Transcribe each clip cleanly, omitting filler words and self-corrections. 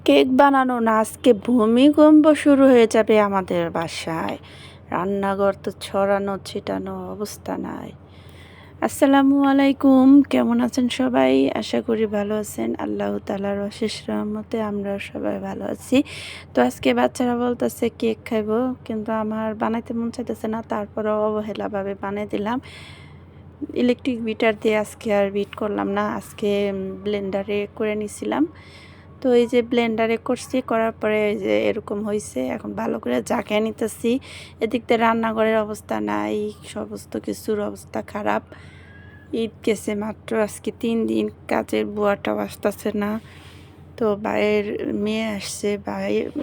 Cake বানানো না, আজকে ভূমিকম্প শুরু হয়ে যাবে আমাদের বাসায়। রান্নাঘর তো ছড়ানো ছিটানো অবস্থা নাই। আসসালামু আলাইকুম, কেমন আছেন সবাই? আশা করি ভালো আছেন। আল্লাহ তাআলার অশেষ রহমতে আমরা সবাই ভালো আছি। তো আজকে বাচ্চারা বলতেছে কেক খাইবো, কিন্তু আমার বানাইতে মন চাইতেছে না, তারপরে অবহেলাভাবে বানিয়ে দিলাম। ইলেকট্রিক বিটার দিয়ে আজকে আর বিট করলাম না, আজকে ব্লেন্ডারে করে নিছিলাম। তো এই যে ব্লেন্ডারে করছি, করার পরে এই যে এরকম হয়েছে। এখন ভালো করে ঝাঁকিয়ে নিতেছি। এদিক দিয়ে রান্নাঘরের অবস্থা নাই, সমস্ত কিছুর অবস্থা খারাপ। ঈদ গেছে মাত্র, আজকে 3 দিন, কাজের বুয়াটাও আসতেছে না। তো ভাইয়ের মেয়ে আসছে,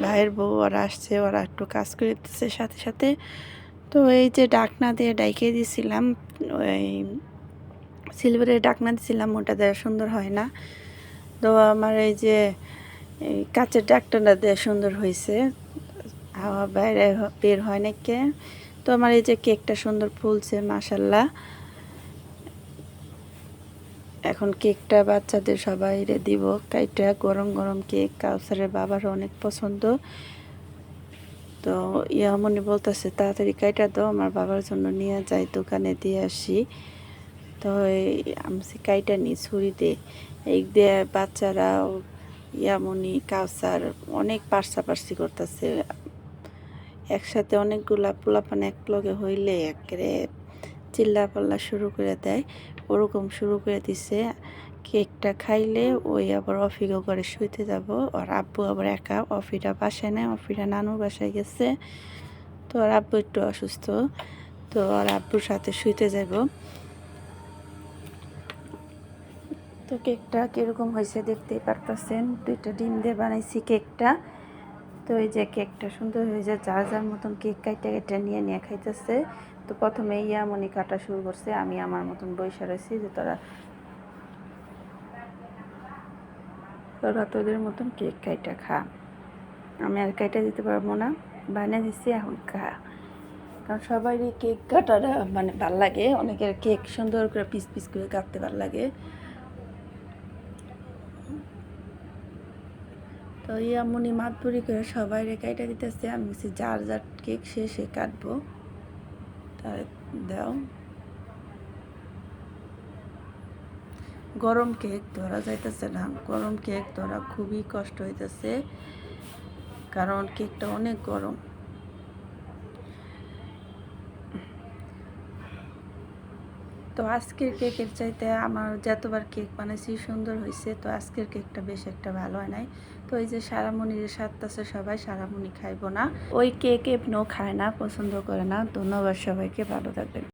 ভাইয়ের বউ ওরা আসছে, ওরা একটু কাজ করে দিতেছে সাথে সাথে। তো এই যে ডাকনা দিয়ে ডাইকে দিয়েছিলাম, ওই সিলভারের ডাকনা দিয়েছিলাম, ওটা দেওয়া সুন্দর হয় না। তো আমার এই যে এই কাচের ডাকনাটা দেওয়া সুন্দর হয়েছে, হাওয়া বাইরে বের হয় নাকি। তো আমার এই যে কেকটা সুন্দর ফুলছে মাশাল্লাহ। এখন কেকটা বাচ্চাদের সবাই দিব কাইটা, গরম গরম কেক। কাউসারের বাবার অনেক পছন্দ। তো ইয়ামনি বলতেছে তাড়াতাড়ি কাইটা দাও, আমার বাবার জন্য নিয়ে যাই, দোকানে দিয়ে আসি। তো আমি কাইটা নিই ছুরি দিয়ে। এই দিয়ে বাচ্চারা ইয়ামনি কাউসার অনেক পার্সাপার্সি করতেছে। একসাথে অনেকগুলা পোলাপান এক লগে হইলে একেবারে চিল্লা পাল্লা শুরু করে দেয়, ওরকম শুরু করে দিছে। কেকটা খাইলে ওই আবার অফিগো করে শুইতে যাব। আর আব্বু আবার একা, অফিটা বাসায় নেয়, অফিটা নানুর বাসায় গেছে। তো আর আব্বু একটু অসুস্থ, তো আর আব্বুর সাথে শুইতে যাব। তো কেকটা কীরকম হয়েছে দেখতেই পারতেছেন, 2টা ডিম দিয়ে বানাইছি কেকটা। তো এই যে কেকটা সুন্দর হয়ে যায়, যার যার মতন কেক কাইটা কেটে নিয়ে নিয়ে খাইতেছে। তো প্রথমে ইয়ামনি কাটা শুরু করছে, আমি আমার মতন বইসা রয়েছি যে তোরা তোদের মতন কেক কাইটা খা। আমি আর কাইটা দিতে পারবো না, বানিয়ে দিচ্ছি, এখন খা। কারণ সবারই কেক কাটাটা মানে ভাল লাগে, অনেকের কেক সুন্দর করে পিস পিস করে কাটতে ভাল লাগে। তো ইয়ামনি মাতবুরি করে সবাই কাইটা দিতেছে। আমি বলছি যার যার কেক সে কাটবো, তার দাও। গরম কেক ধরা যাইতেছে না, গরম কেক ধরা খুবই কষ্ট হইতেছে, কারণ কেকটা অনেক গরম। তো আজকের কেকের চাইতে আমার যতবার কেক বানাইছি সুন্দর হয়েছে, তো আজকের কেকটা বেশ একটা ভালো হয় নাই। তো এই যে সারামণির সাথে সবাই, সারামণি খাইবো না, ওই কেক এমনিও খায় না, পছন্দ করে না। ধন্যবাদ সবাইকে, ভালো থাকবেন।